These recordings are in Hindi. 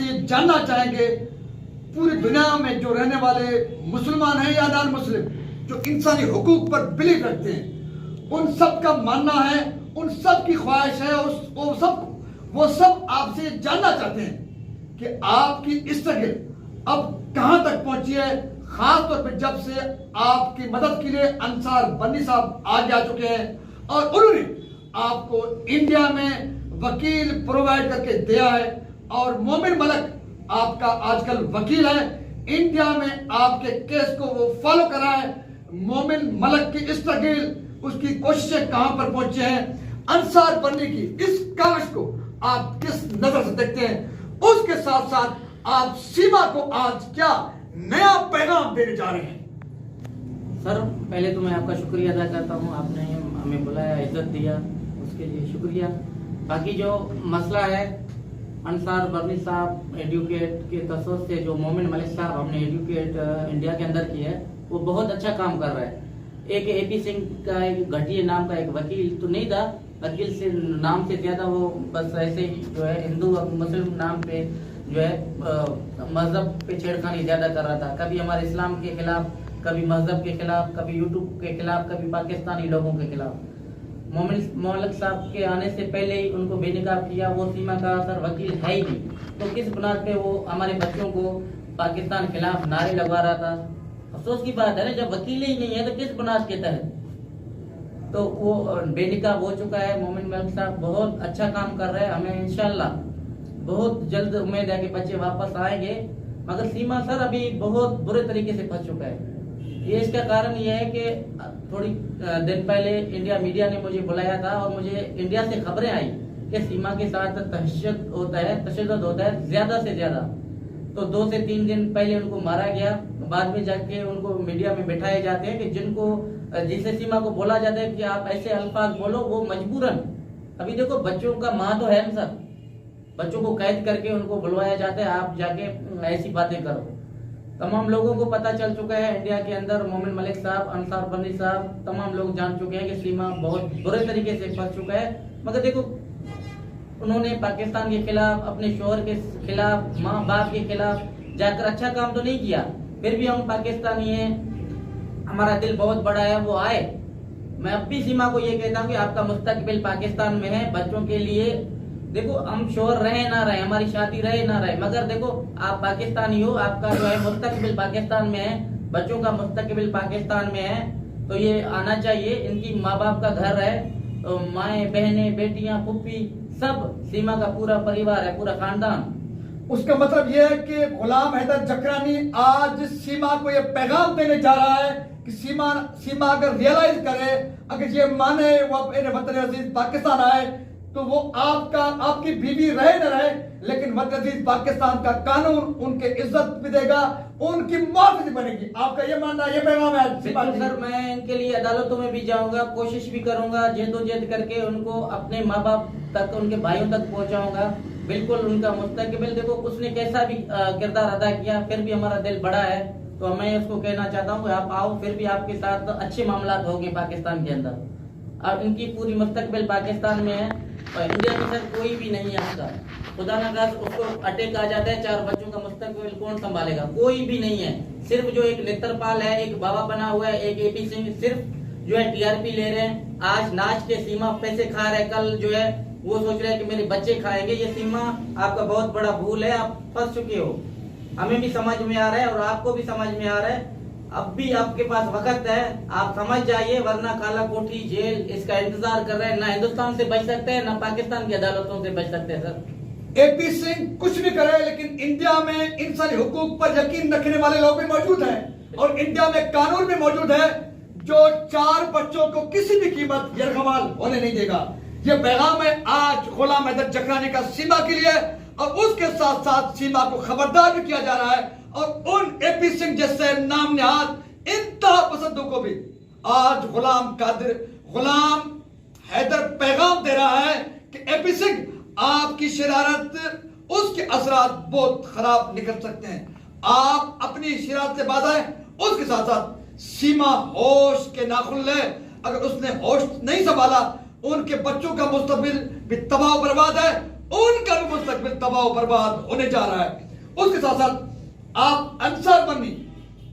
आपसे ये जानना चाहेंगे, पूरी दुनिया में जो रहने वाले मुसलमान हैं या नॉन मुस्लिम, जो इंसानी हुकूक पर बिलीव रखते हैं, उन सब का मानना है, उन सब की ख्वाहिश है, वो सब आपसे जानना चाहते हैं कि आपकी स्ट्रगल अब कहां तक पहुंची है, खास तौर पर जब से आपकी मदद के लिए अंसार बन्नी साहब आगे आ चुके हैं और उन्होंने आपको इंडिया में वकील प्रोवाइड करके दिया है और मोमिन मलक आपका आजकल वकील है। इंडिया में आपके केस को वो फॉलो कर रहा है। मोमिन मलक की स्ट्रगल, उसकी कोशिशें कहां पर पहुंचे हैं, अंसार बनने की इस काविश को आप किस नजर से देखते हैं, उसके साथ साथ आप सीमा को आज क्या नया पैगाम देने जा रहे हैं? सर, पहले तो मैं आपका शुक्रिया अदा करता हूं, आपने हमें बुलाया, इज्जत दिया, उसके लिए शुक्रिया। बाकी जो मसला है, अंसार बर्नी साहब एडुकेट के तसव्वुफ से जो मोमिन मलिक साहब हमने एडुकेट इंडिया के अंदर किया है, वो बहुत अच्छा काम कर रहा है। एक एपी सिंह का एक घटिया नाम का एक वकील तो नहीं था, वकील से नाम से ज्यादा वो बस ऐसे ही जो है हिंदू और मुस्लिम नाम पे जो है मजहब पे छेड़खानी ज्यादा कर रहा था, कभी हमारे इस्लाम के खिलाफ, कभी मजहब के खिलाफ, कभी यूट्यूब के खिलाफ, कभी पाकिस्तानी लोगों के खिलाफ। मोमिन मलिक साहब के आने से पहले ही उनको बेनकाब किया। वो सीमा का सर वकील है ही नहीं, तो किस बुनियाद पे वो हमारे बच्चों को पाकिस्तान के खिलाफ नारे लगवा रहा था? अफसोस की बात है ना, जब वकील ही नहीं है तो किस बुनियाद के तहत? तो वो बेनकाब हो चुका है। मोमिन मलिक साहब बहुत अच्छा काम कर रहे हैं, हमें इंशाल्लाह बहुत जल्द उम्मीद है कि बच्चे वापस आएंगे। मगर सीमा सर अभी बहुत बुरे तरीके से फंस चुका है। ये इसका कारण यह है कि थोड़ी दिन पहले इंडिया मीडिया ने मुझे बुलाया था और मुझे इंडिया से खबरें आई कि सीमा के साथ तशद्दुद होता है ज्यादा से ज्यादा। तो 2 से 3 दिन पहले उनको मारा गया, बाद में जाके उनको मीडिया में बिठाए जाते हैं कि जिसे सीमा को बोला जाता है कि आप ऐसे अल्फाज बोलो, वो मजबूरन। अभी देखो बच्चों का माँ तो है ना सर, बच्चों को कैद करके उनको बुलवाया जाता है, आप जाके ऐसी बातें करो। तमाम लोगों को पता चल चुका है इंडिया के अंदर, मोमिन मलिक साहब, अंसार बन्नी साहब, तमाम लोग जान चुके हैं कि सीमा बहुत बुरे तरीके से फंस चुका है। मगर देखो उन्होंने पाकिस्तान के खिलाफ, अपने शोहर के खिलाफ, माँ बाप के खिलाफ जाकर अच्छा काम तो नहीं किया। फिर भी हम पाकिस्तानी हैं, हमारा दिल बहुत बड़ा है, वो आए। मैं अब भी सीमा को ये कहता हूँ कि आपका मुस्तकबिल पाकिस्तान में है। बच्चों के लिए देखो, हम शोहर रहे ना रहे, हमारी शादी रहे ना रहे, मगर देखो आप पाकिस्तानी हो, आपका जो है मुस्तकबिल पाकिस्तान में है, बच्चों का मुस्तकबिल पाकिस्तान में है, तो ये आना चाहिए। इनकी माँ बाप का घर है, तो माए, बहने, बेटियां, पुप्पी, सब सीमा का पूरा परिवार है, पूरा खानदान। उसका मतलब यह है कि गुलाम हैदर जकरानी आज सीमा को यह पैगाम देने जा रहा है कि सीमा अगर रियलाइज करे, अगर ये माने वो अपने वतन अजीज पाकिस्तान आए, तो वो आपकी बीवी रहे न रहे, लेकिन वतन अजीज पाकिस्तान का कानून उनके इज्जत भी देगा, उनकी मौत भी बनेगी। आपका ये मानना, ये पैगाम है? सर, मैं इनके लिए अदालतों में भी जाऊंगा, कोशिश भी करूंगा, जद्दोजहद करके उनको अपने माँ बाप तक, उनके भाइयों तक पहुंचाऊंगा। बिल्कुल उनका मुस्तकबिल, देखो उसने कैसा भी किरदार अदा किया, फिर भी हमारा दिल बड़ा है। तो मैं उसको कहना चाहता हूँ कि आप आओ, फिर भी आपके साथ अच्छे मामला होंगे पाकिस्तान के अंदर। अब इनकी पूरी मुस्तकबिल पाकिस्तान में है और इंडिया के साथ कोई भी नहीं है उसका। खुदा न खास उसको अटैक आ जाता है, 4 बच्चों का मुस्तकबिल कौन संभालेगा? कोई भी नहीं है। सिर्फ जो एक नेत्रपाल है, एक बाबा बना हुआ है, एक एपी सिंह, सिर्फ जो है टीआरपी ले रहे हैं। आज नाच के सीमा पैसे खा रहे, कल जो है वो सोच रहे हैं कि मेरे बच्चे खाएंगे। ये सीमा आपका बहुत बड़ा भूल है, आप फंस चुके हो। हमें भी समझ में आ रहा है और आपको भी समझ में आ रहा है। अब भी आपके पास वक्त है, आप समझ जाइए, वरना काला कोठी जेल इसका इंतजार कर रहे हैं। ना हिंदुस्तान से बच सकते हैं, ना पाकिस्तान की अदालतों से बच सकते हैं। सर, एपी सिंह कुछ भी करे, लेकिन इंडिया में इंसानी हुकूक पर यकीन रखने वाले लोग भी मौजूद हैं और इंडिया में कानून भी मौजूद है जो 4 बच्चों को किसी भी कीमत यरगमाल होने नहीं देगा। ये पैगाम है आज गुलाम हैदर जकरानी का सीमा के लिए, और उसके साथ साथ सीमा को खबरदार भी किया जा रहा है और उन एपी सिंह जैसे नाम नहाद इंतहा पसंदों को भी आज गुलाम हैदर पैगाम दे रहा है कि एपी सिंह, आपकी शरारत, उसके असरात बहुत खराब निकल सकते हैं। आप अपनी शरारत से बाज आए, उसके साथ साथ सीमा होश के नाखुन ले। अगर उसने होश नहीं संभाला, उनके बच्चों का मुस्तकबिल भी तबाह बर्बाद है। उनका भी मुस्तकबिल तबाह बर्बाद होने जा रहा है। उसके साथ साथ आप अंसार बन्नी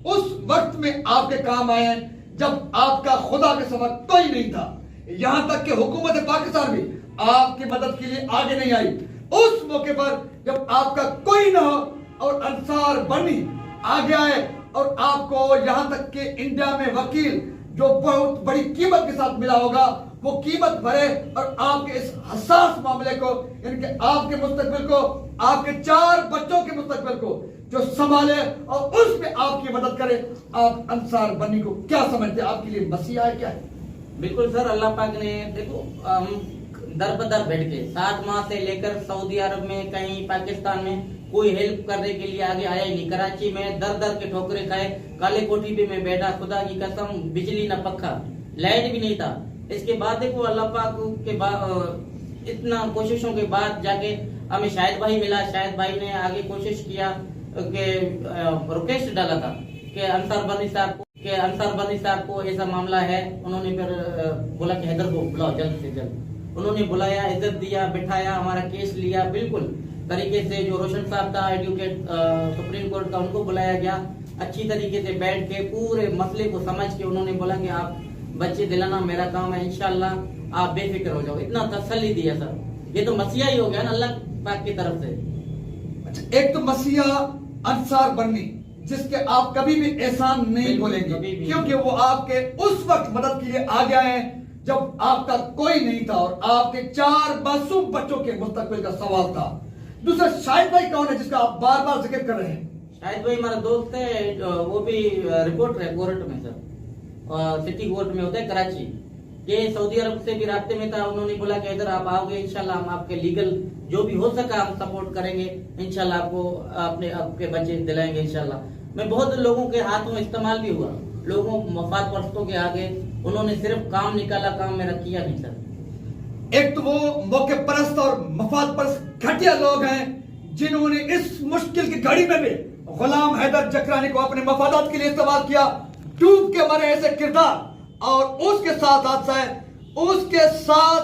उस वक्त में आपके काम आए हैं जब आपका खुदा के समझ कोई नहीं था। यहां तक कि हुकूमत पाकिस्तान भी आपकी मदद के लिए आगे नहीं आई। उस मौके पर जब आपका कोई ना हो और अंसार बन्नी आगे आए और आपको यहां तक कि इंडिया में वकील जो बहुत बड़ी कीमत के साथ मिला होगा वो कीमत भरे और आपके इस हसास मामले को, इनके आपके मुस्तकबिल को, आपके 4 बच्चों के मुस्तकबिल को जो संभाले और उसमें आपकी मदद करे। आप अंसार बन्नी को क्या समझते हैं? आपके लिए मसीहा है क्या है? बिल्कुल सर, अल्लाह पाक ने देखो दर बदर बैठ के 7 माह से लेकर सऊदी अरब में कहीं पाकिस्तान में कोई हेल्प करने के लिए आगे आया ही नहीं। कराची में दर दर के ठोकरे खाए, काले कोठी पे मैं बैठा, खुदा की कसम बिजली न पक्का, लाइट भी नहीं था। इसके बाद देखो अल्लाह पाक के बाद इतना कोशिशों के बाद जाके हमें शाहिद भाई मिला। शाहिद भाई ने आगे कोशिश किया कि रिक्वेस्ट डाला था कि अंसार बनी साहब को ऐसा मामला है। उन्होंने फिर बोला कि हैदर को बुलाओ जल्द से जल्द। उन्होंने बुलाया, इज्जत दिया, बिठाया, हमारा केस लिया बिल्कुल तरीके से। जो रोशन साहब था एडवोकेट सुप्रीम कोर्ट का, उनको बुलाया गया। अच्छी तरीके से बैठ के पूरे मसले को समझ के उन्होंने बोला कि आप बच्चे दिलाना मेरा काम है, इंशाल्लाह आप बेफिक्र हो जाओ। इतना तसल्ली दिया सर। ये तो मसीहा ही हो गया ना अल्लाह पाक की तरफ से। अच्छा, एक तो मसीहा अंसार बन्नी जिसके आप कभी भी एहसान नहीं भूलेंगे क्योंकि वो आपके उस वक्त मदद के लिए आगे आए जब आपका कोई नहीं था और आपके 4 मासूम बच्चों के मुस्तकबिल का सवाल था। दूसरा शाहिद भाई कौन है जिसका आप बार बार जिक्र कर रहे हैं? शाहिद भाई हमारा दोस्त है, वो भी रिपोर्टर है कोर्ट में सर, सिटी कोर्ट में होता है कराची। ये सऊदी अरब से भी रास्ते में था। उन्होंने बोला कि इधर आप आओगे इंशाल्लाह हम आपके लीगल जो भी हो सका हम सपोर्ट करेंगे, इंशाल्लाह आपको आपके बच्चे दिलाएंगे इंशाल्लाह। मैं बहुत लोगों के हाथों इस्तेमाल भी हुआ, लोगों मफाद परस्तों के आगे उन्होंने सिर्फ काम निकाला, काम मेरा किया नहीं सर। एक तो वो मौके परस्त और मफाद परस्त घटिया लोग हैं जिन्होंने इस मुश्किल की घड़ी में भी गुलाम हैदर जकरानी को अपने मफादात के लिए इस्तेमाल किया। डूब के मरे ऐसे किरदार। और उसके साथ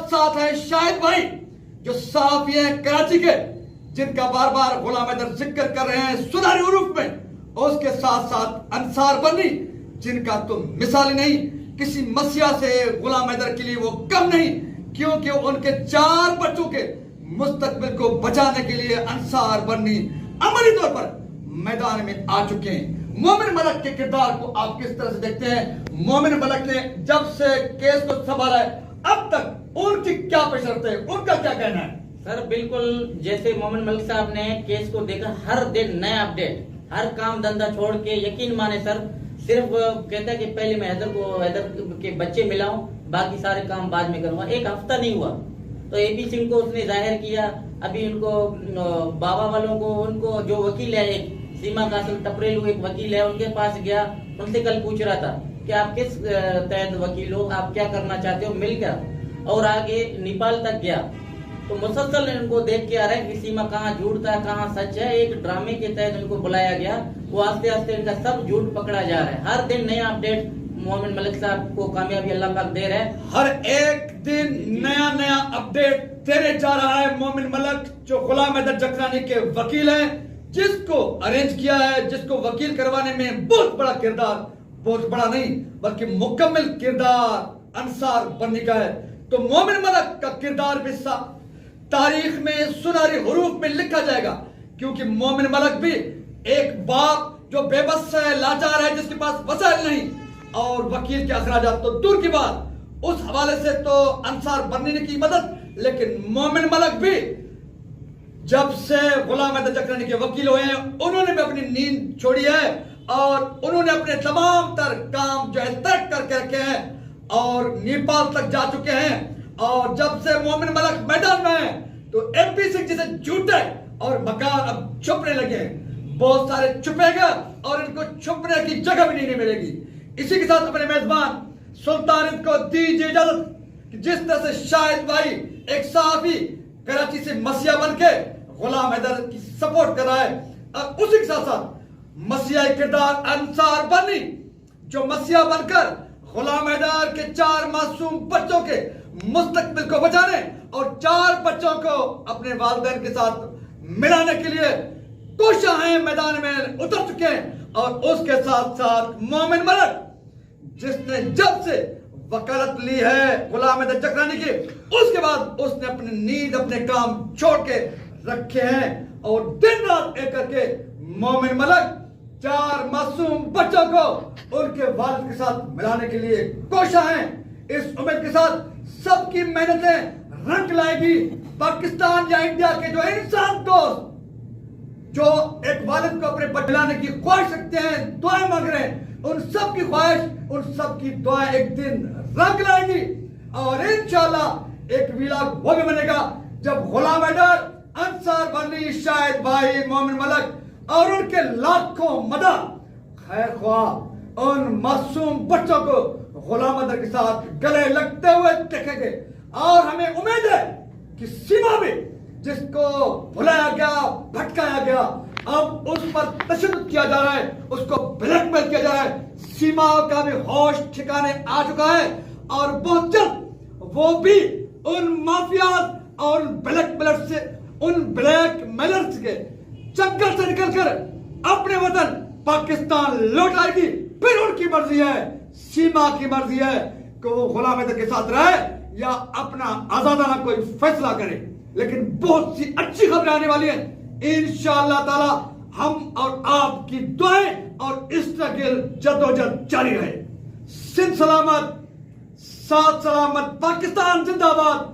साथ है शाहिद भाई जो सहाफी हैं कराची के जिनका बार बार गुलाम हैदर जिक्र कर रहे हैं सुनहरे उरूफ में। उसके साथ साथ अंसार बन्नी जिनका तो मिसाल नहीं, किसी मसीहा से गुलाम हैदर के लिए वो कम नहीं क्योंकि उनके 4 बच्चों के मुस्तकबिल को बचाने के लिए अंसार बन्नी अमली तौर पर मैदान में आ चुके हैं। मोमिन मलक के किरदार को आप किस तरह से देखते हैं? मोमिन मलक ने जब से केस को संभाला है अब तक उनकी क्या पेशरत है, उनका क्या कहना है? सर बिल्कुल जैसे मोमिन मलिक साहब ने केस को देखा, हर दिन नया अपडेट, हर काम धंधा छोड़ के यकीन माने सर सिर्फ कहता है कि पहले मैं हैदर के बच्चे मिलाऊं, बाकी सारे काम बाद में करूंगा। 1 हफ्ता नहीं हुआ तो एपी सिंह को उसने जाहिर किया। अभी उनको बाबा वालों को, उनको जो वकील है एक सीमा कासिम टपरेलू एक वकील है, उनके पास गया, उनसे कल पूछ रहा था कि आप किस तहत वकील हो, आप क्या करना चाहते हो, मिल गया। और आगे नेपाल तक गया तो मुसलसल इनको देख के आ रहा है कि सीमा कहाँ झूठ था कहाँ सच है। एक ड्रामे के तहत इनको बुलाया गया, वो आस्ते आस्ते इनका सब झूठ पकड़ा जा रहा है। हर दिन नया अपडेट मोमिन मलिक साहब को कामयाबी अल्लाह पाक दे रहा है। हर एक दिन नया अपडेट देने जा रहा है मोमिन मलिक जो गुलाम हैदर जकरानी के वकील हैं, जिसको अरेंज किया है, जिसको वकील करवाने में बहुत बड़ा किरदार, बहुत बड़ा नहीं बल्कि मुकम्मल किरदार अंसार बन्नी का है। तो मोमिन मलिक का किरदार भी तारीख में सुनहरे हुरूफ में लिखा जाएगा क्योंकि मोमिन मलिक भी एक बाप जो बेबस है, लाचार है, जिसके पास वसाइल नहीं और वकील के अखराजात तो दूर की बात। उस हवाले से तो अंसार बन्नी ने की मदद, लेकिन मोमिन मलिक भी जब से गुलाम हैदर जकरानी के वकील हुए हैं उन्होंने भी अपनी नींद छोड़ी है और उन्होंने अपने तमाम तर काम जो है तर्क करके रखे हैं और नेपाल तक जा चुके हैं। और जब से मोमिन मलिक मैदान में है तो एमपी सिंह जैसे झूठे और मकान अब छुपने लगे हैं। बहुत सारे छुपेगा और इनको छुपने की जगह भी नहीं मिलेगी। इसी के साथ अपने मेजबान सुल्तान को दीजिए इजाजत कि जिस तरह से शाहिद भाई एक सहाफी कराची से मसीहा बन के गुलाम हैदर की सपोर्ट कर रहा है, और उसी के साथ साथ मसीहा किरदार अंसार बन्नी जो मसीहा बनकर गुलाम हैदर के 4 मासूम बच्चों के मुस्तकबिल को बचाने और 4 बच्चों को अपने वालिदैन के साथ मिलाने के लिए कोशां मैदान में उतर चुके हैं। और उसके साथ साथ मोमिन मलक, जिसने जब से वकालत ली है गुलाम अहमद जकरानी की, उसके बाद उसने अपनी नींद अपने काम छोड़ के रखे हैं और दिन रात एक करके मोमिन मलक 4 मासूम बच्चों को उनके वालिद के साथ मिलाने के लिए कोशां हैं। इस उम्मीद के साथ सबकी मेहनतें रंग लाएगी। पाकिस्तान या इंडिया के जो इंसान दोस्त जो एक वालिद को अपने बच्चे लाने की ख्वाहिश रखते हैं, दुआएं मांग रहे हैं, उन सब की ख्वाहिश, उन सब की दुआएं एक दिन रंग लाएगी। और इंशाल्लाह एक व्लॉग वो भी बनेगा जब गुलाम हैदर, अंसार बर्ली, शाहिद भाई, मोमिन मलक और उनके लाखों मदद खैर ख्वाह उन मासूम बच्चों को गुलाम हैदर के साथ गले लगते हुए देखेंगे। और हमें उम्मीद है कि सीमा भी जिसको भुलाया गया, भटकाया गया, अब उस पर तशद्दुद किया जा रहा है, उसको ब्लैकमेल किया जा रहा है। सीमा का भी होश ठिकाने आ चुका है और बहुत जल्द वो भी उन माफियाज और उन ब्लैकमेलर्स के चक्कर से निकलकर अपने वतन पाकिस्तान लौट आएगी। फिर उनकी मर्जी है, सीमा की मर्जी है कि वो गुलाम हैदर के साथ रहे या अपना आजादाना कोई फैसला करे। लेकिन बहुत सी अच्छी खबरें आने वाली हैं इंशाअल्लाह ताला। हम और आपकी दुआएं और स्ट्रगल जद्दोजहद जारी रहे। सिंध सलामत, साथ सलामत, पाकिस्तान जिंदाबाद।